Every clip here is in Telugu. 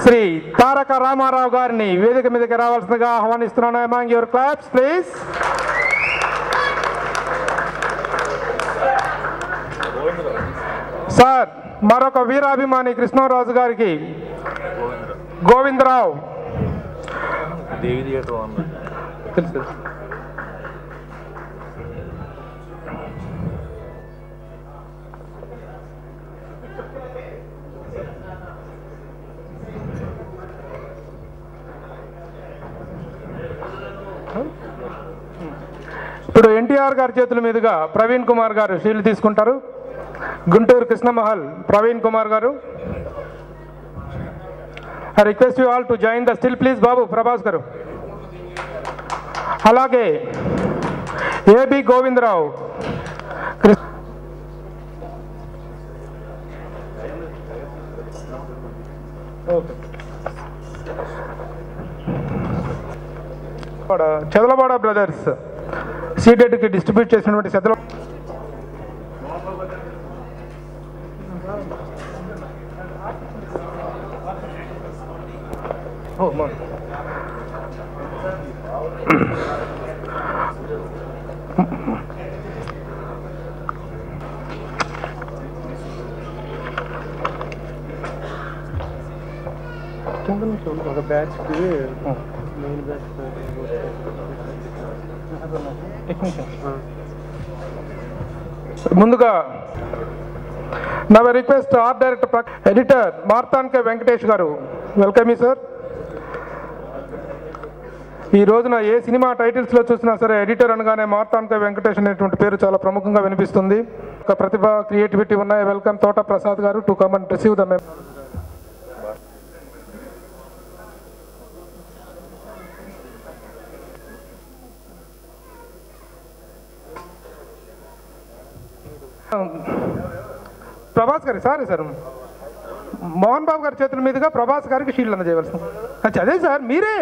శ్రీ తారక రామారావు గారిని వేదిక మీదకి రావాల్సిందిగా ఆహ్వానిస్తున్నాను. Among your claps please. Sir, మరొక వీరాభిమాని కృష్ణరాజు గారికి గోవిందరావు ఇప్పుడు ఎన్టీఆర్ గారి చేతుల మీదుగా ప్రవీణ్ కుమార్ గారు షీల్డ్ తీసుకుంటారు. గుంటూరు కృష్ణమహల్ ప్రవీణ్ కుమార్ గారు. I request you all to join the still please. Babu Prabhas గారు. అలాగే ఏబి గోవిందరావు, చెదలవాడ బ్రదర్స్ సీడెడ్కి డిస్ట్రిబ్యూట్ చేసినటువంటి చెదల ఒక బ్యాచ్కి మెయిన్ బ్యాచ్ ముందుగా నా రిక్వెస్ట్ ఆర్ట్ డైరెక్టర్ ఎడిటర్ మార్తాన్కే వెంకటేష్ గారు, వెల్కమ్ యూ సార్. ఈ రోజున ఏ సినిమా టైటిల్స్లో చూసినా సరే ఎడిటర్ అనగానే మార్తాన్కే వెంకటేష్ అనేటువంటి పేరు చాలా ప్రముఖంగా వినిపిస్తుంది. ఒక ప్రతిభ, క్రియేటివిటీ ఉన్నాయి. వెల్కమ్ తోట ప్రసాద్ గారు to come and receive the mem. Prabhas గారి సార్ మోహన్ బాబు గారి చేతుల మీదుగా ప్రభాస్ గారికి షీల్డ్ అందజేయవలసింది. అదే సార్ మీరే.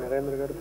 నరేంద్ర గారు